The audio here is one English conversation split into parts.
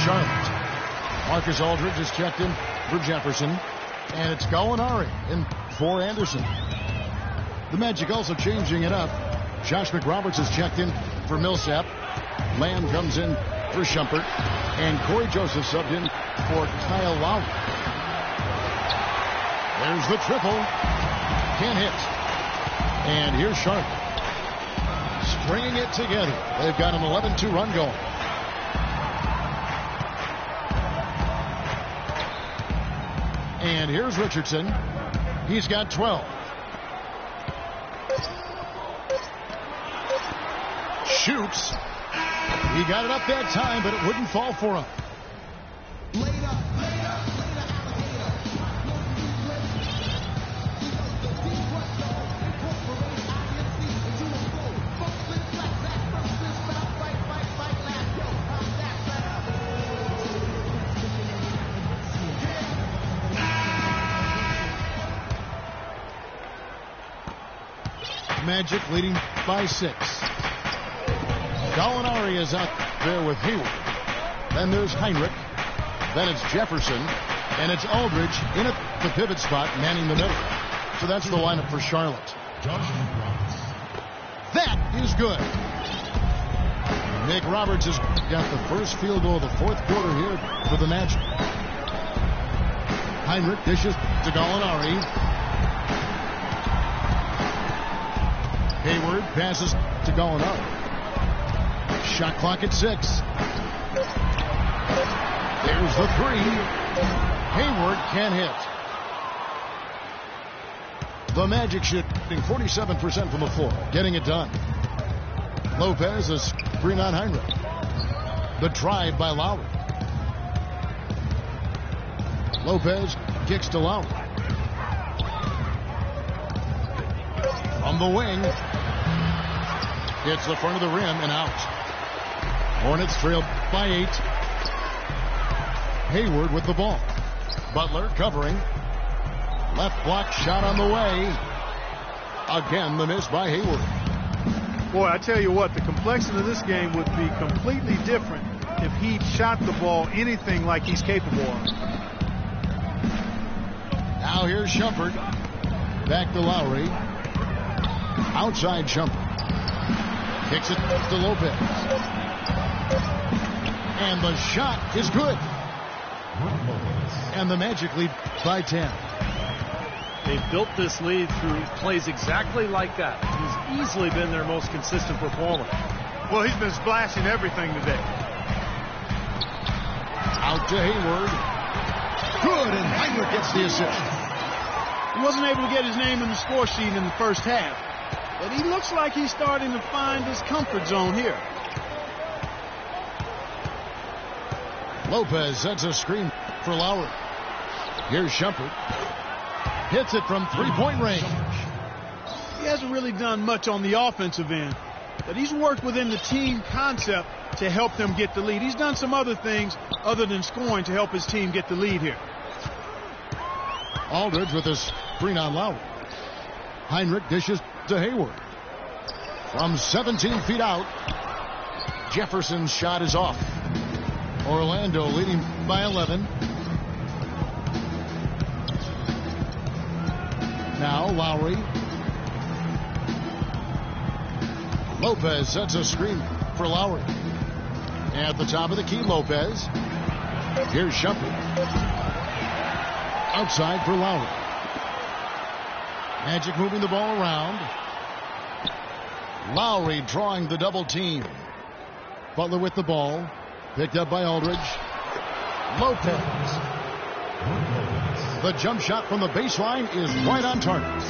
Charlotte. Marcus Aldridge is checked in for Jefferson. And it's Gallinari in for Anderson. The Magic also changing it up. Josh McRoberts is checked in for Millsap. Lamb comes in for Shumpert. And Corey Joseph subbed in for Kyle Lowry. There's the triple. Can't hit. And here's Charlotte. Stringing it together. They've got an 11-2 run going. And here's Richardson. He's got 12. Shoots. He got it up that time, but it wouldn't fall for him. Magic leading by 6. Gallinari is out there with Hayward. Then there's Heinrich. Then it's Jefferson. And it's Aldridge in at the pivot spot, manning the middle. So that's the lineup for Charlotte. That is good. Nick Roberts has got the first field goal of the fourth quarter here for the Magic. Heinrich dishes to Gallinari. Hayward passes to Gallinari. Shot clock at 6. There's the 3. Hayward can't hit. The Magic shooting 47% from the floor, getting it done. Lopez is screen on Heinrich. The drive by Lowry. Lopez kicks to Lowry. From the wing. Hits the front of the rim and out. Hornets trail by 8. Hayward with the ball. Butler covering. Left block shot on the way. Again, the miss by Hayward. Boy, I tell you what, the complexion of this game would be completely different if he shot the ball anything like he's capable of. Now here's Shumpert. Back to Lowry. Outside Shumpert. Kicks it to Lopez. And the shot is good. And the Magic lead by 10. They've built this lead through plays exactly like that. He's easily been their most consistent performer. Well, he's been splashing everything today. Out to Hayward. Good, and Heinrich gets the assist. He wasn't able to get his name in the score sheet in the first half, but he looks like he's starting to find his comfort zone here. Lopez sets a screen for Lowry. Here's Shumpert. Hits it from three-point range. He hasn't really done much on the offensive end, but he's worked within the team concept to help them get the lead. He's done some other things other than scoring to help his team get the lead here. Aldridge with a screen on Lowry. Heinrich dishes to Hayward. From 17 feet out, Jefferson's shot is off. Orlando leading by 11. Now Lowry. Lopez sets a screen for Lowry. At the top of the key, Lopez. Here's Shumpert. Outside for Lowry. Magic moving the ball around. Lowry drawing the double team. Butler with the ball. Picked up by Aldridge. Lopez. The jump shot from the baseline is right on target.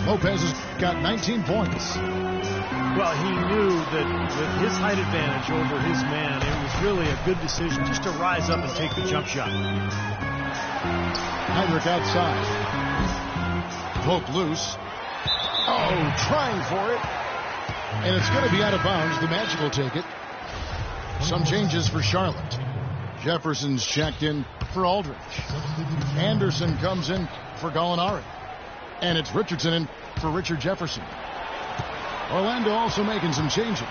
Lopez has got 19 points. Well, he knew that with his height advantage over his man, it was really a good decision just to rise up and take the jump shot. Heinrich outside. Poke loose. Oh, trying for it. And it's going to be out of bounds. The Magic will take it. Some changes for Charlotte. Jefferson's checked in for Aldridge. Anderson comes in for Gallinari. And it's Richardson in for Richard Jefferson. Orlando also making some changes.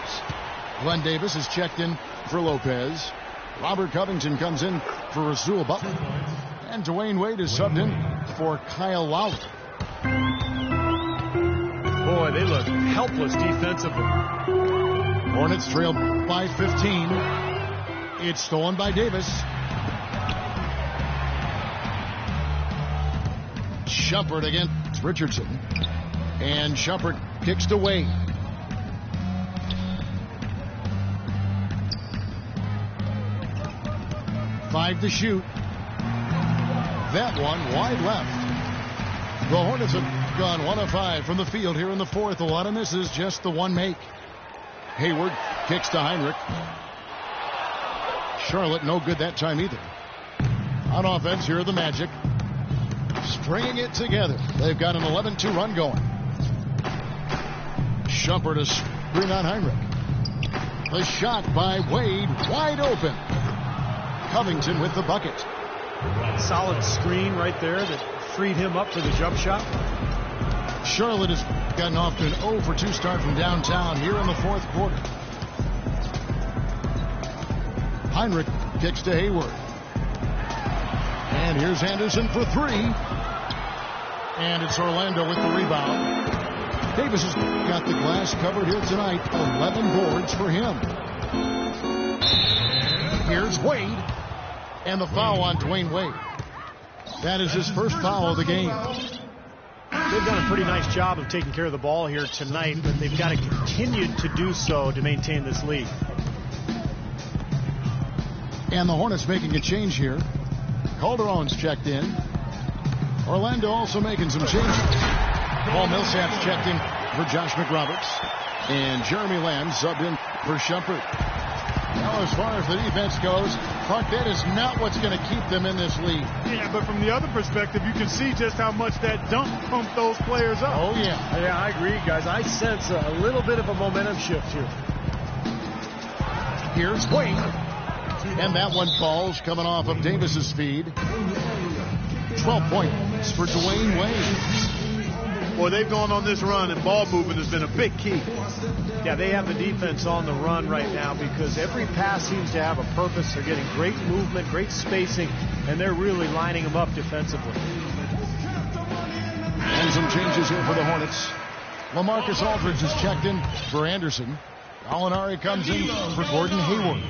Glenn Davis is checked in for Lopez. Robert Covington comes in for Rasul Butler. And Dwayne Wade is subbed in for Kyle Lowry. Boy, they look helpless defensively. Hornets trail by 15. It's stolen by Davis. Shumpert against Richardson. And Shumpert kicks to Wade. Five to shoot. That one wide left. The Hornets have gone 1 of 5 from the field here in the fourth. A lot of misses, just the one make. Hayward kicks to Heinrich. Charlotte no good that time either. On offense, here are the Magic. Stringing it together. They've got an 11-2 run going. Shumpert a screen on Heinrich. The shot by Wade, wide open. Covington with the bucket. Solid screen right there that freed him up for the jump shot. Charlotte has gotten off to an 0 for 2 start from downtown here in the fourth quarter. Heinrich kicks to Hayward. And here's Anderson for 3. And it's Orlando with the rebound. Davis has got the glass covered here tonight. 11 boards for him. Here's Wade. And the foul on Dwayne Wade. That is his first foul of the game. They've done a pretty nice job of taking care of the ball here tonight, but they've got to continue to do so to maintain this lead. And the Hornets making a change here. Calderon's checked in. Orlando also making some changes. Paul Millsap's checked in for Josh McRoberts. And Jeremy Lamb subbed in for Shumpert. Now, as far as the defense goes, Clark, that is not what's going to keep them in this league. Yeah, but from the other perspective, you can see just how much that dunk pumped those players up. Oh, yeah. Yeah, I agree, guys. I sense a little bit of a momentum shift here. Here's Wade. And that one falls coming off of Davis's feed. 12 points for Dwayne Wade. Boy, they've gone on this run, and ball movement has been a big key. Yeah, they have the defense on the run right now because every pass seems to have a purpose. They're getting great movement, great spacing, and they're really lining them up defensively. And some changes here for the Hornets. LaMarcus Aldridge is checked in for Anderson. Gallinari comes in for Gordon Hayward.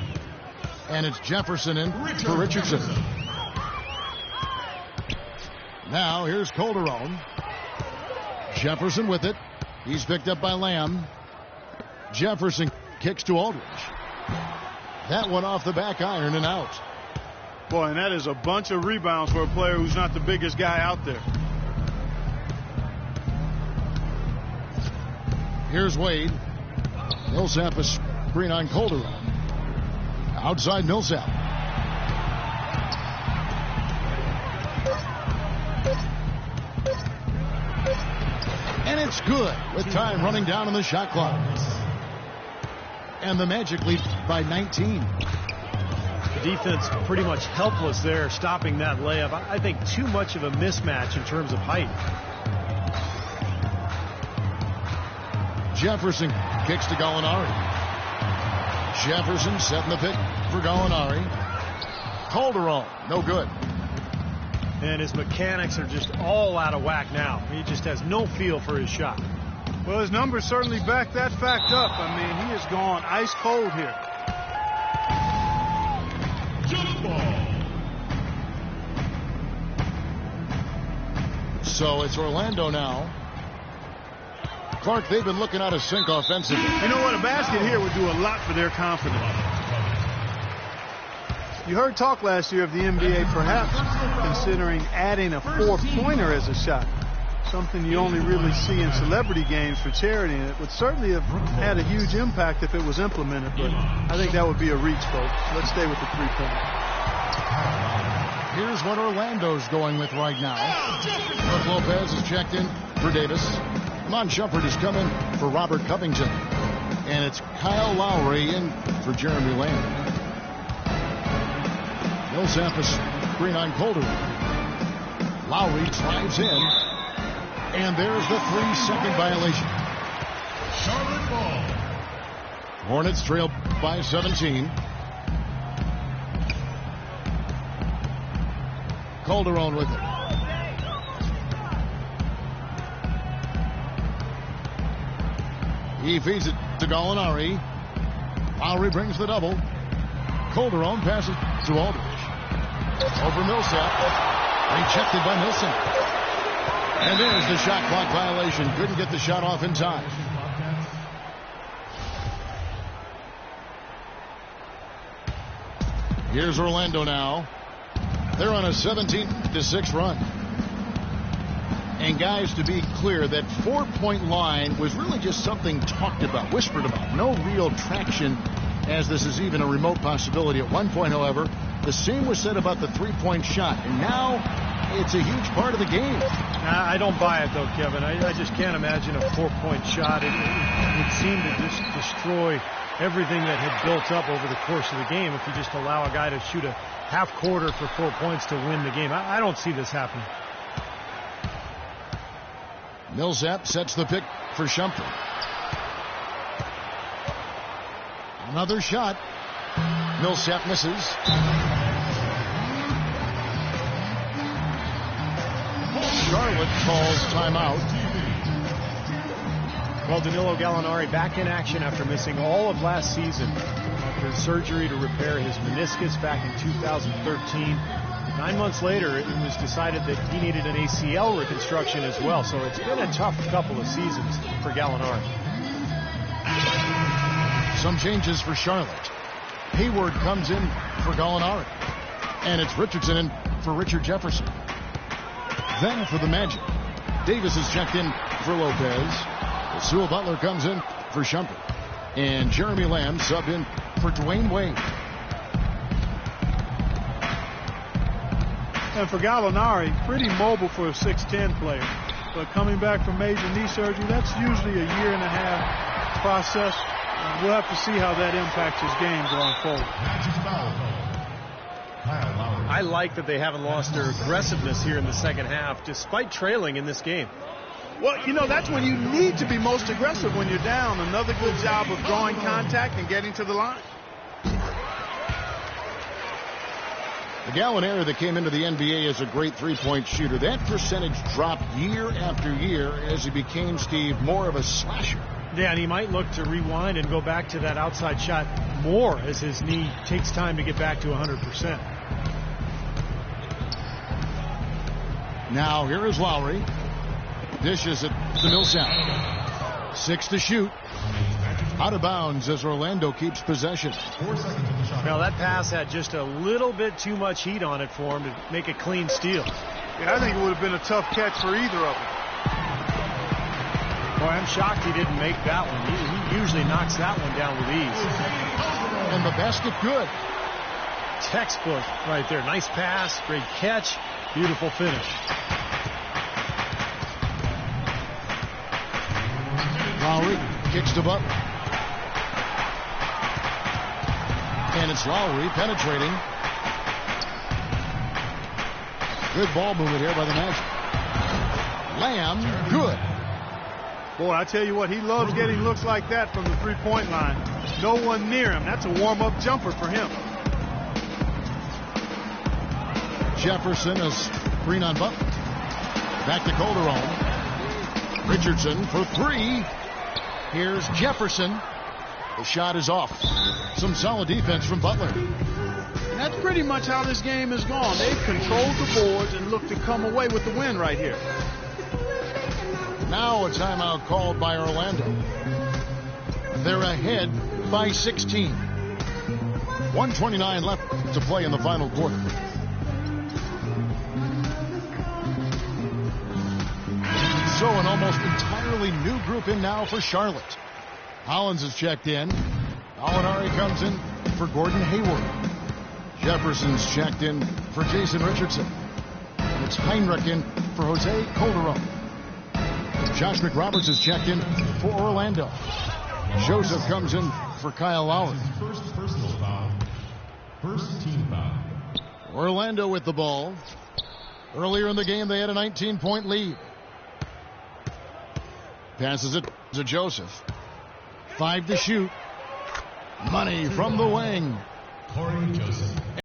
And it's Jefferson in for Richardson. Now here's Calderon. Jefferson with it. He's picked up by Lamb. Jefferson kicks to Aldridge. That one off the back iron and out. Boy, and that is a bunch of rebounds for a player who's not the biggest guy out there. Here's Wade. Millsap a screen on Calderon. Outside Millsap. And it's good with time running down on the shot clock. And the Magic lead by 19. The defense pretty much helpless there, stopping that layup. I think too much of a mismatch in terms of height. Jefferson kicks to Gallinari. Jefferson setting the pick for Gallinari. Calderon, no good. And his mechanics are just all out of whack now. He just has no feel for his shot. Well, his numbers certainly back that fact up. I mean, he has gone ice cold here. Jump ball. So it's Orlando now. Clark, they've been looking out of sync offensively. You know what? A basket here would do a lot for their confidence. You heard talk last year of the NBA perhaps considering adding a four-pointer as a shot. Something you only really see in celebrity games for charity. And it would certainly have had a huge impact if it was implemented. But I think that would be a reach, folks. Let's stay with the three-point. Here's what Orlando's going with right now. Brook Lopez is checked in for Davis. Mon Shumpert is coming for Robert Covington. And it's Kyle Lowry in for Jeremy Lamb. Millsap is screen on Calderon. Lowry drives in. And there's the 3-second violation. Charlotte ball. Hornets trail by 17. Calderon with it. He feeds it to Gallinari. Lowry brings the double. Calderon passes to Aldridge. Over Millsap. Rejected by Millsap. And there's the shot clock violation. Couldn't get the shot off in time. Here's Orlando now. They're on a 17-6 run. And guys, to be clear, that 4-point line was really just something talked about, whispered about. No real traction as this is even a remote possibility. At one point, however, the same was said about the 3-point shot. And now it's a huge part of the game. I don't buy it, though, Kevin. I just can't imagine a 4-point shot. It would seem to just destroy everything that had built up over the course of the game if you just allow a guy to shoot a half quarter for 4 points to win the game. I don't see this happening. Millsap sets the pick for Shumpert. Another shot. Millsap misses. Charlotte calls timeout. Well, Danilo Gallinari back in action after missing all of last season after surgery to repair his meniscus back in 2013. 9 months later, it was decided that he needed an ACL reconstruction as well. So it's been a tough couple of seasons for Gallinari. Some changes for Charlotte. Hayward comes in for Gallinari. And it's Richardson in for Richard Jefferson. Then for the Magic, Davis is checked in for Lopez. Sewell Butler comes in for Shumpert. And Jeremy Lamb subbed in for Dwayne Wade. And for Gallinari, pretty mobile for a 6'10 player. But coming back from major knee surgery, that's usually a 1.5-year process. We'll have to see how that impacts his game going forward. I like that they haven't lost their aggressiveness here in the second half, despite trailing in this game. Well, you know, that's when you need to be most aggressive when you're down. Another good job of drawing contact and getting to the line. The Gallinari that came into the NBA as a great three-point shooter, that percentage dropped year after year as he became, Steve, more of a slasher. Yeah, and he might look to rewind and go back to that outside shot more as his knee takes time to get back to 100%. Now here is Lowry. Dishes it to Millsap. 6 to shoot. Out of bounds as Orlando keeps possession. Well, that pass had just a little bit too much heat on it for him to make a clean steal. Yeah, I think it would have been a tough catch for either of them. Boy, I'm shocked he didn't make that one. He usually knocks that one down with ease. And the basket good. Textbook right there. Nice pass, great catch, beautiful finish. Lowry kicks to Butler. And it's Lowry penetrating. Good ball movement here by the Magic. Lamb, good. Boy, I tell you what, he loves getting looks like that from the three-point line. No one near him. That's a warm-up jumper for him. Jefferson is screen on Butler. Back to Calderon. Richardson for 3. Here's Jefferson. The shot is off. Some solid defense from Butler. And that's pretty much how this game has gone. They've controlled the boards and looked to come away with the win right here. Now a timeout called by Orlando. They're ahead by 16. 1:29 left to play in the final quarter. So an almost entirely new group in now for Charlotte. Hollins is checked in. Gallinari comes in for Gordon Hayward. Jefferson's checked in for Jason Richardson. And it's Heinrich in for Jose Calderon. Josh McRoberts is checked in for Orlando. Joseph comes in for Kyle Lowry. First personal foul. First team foul. Orlando with the ball. Earlier in the game, they had a 19-point lead. Passes it to Joseph. 5 to shoot. Money from the wing. Corey Joseph.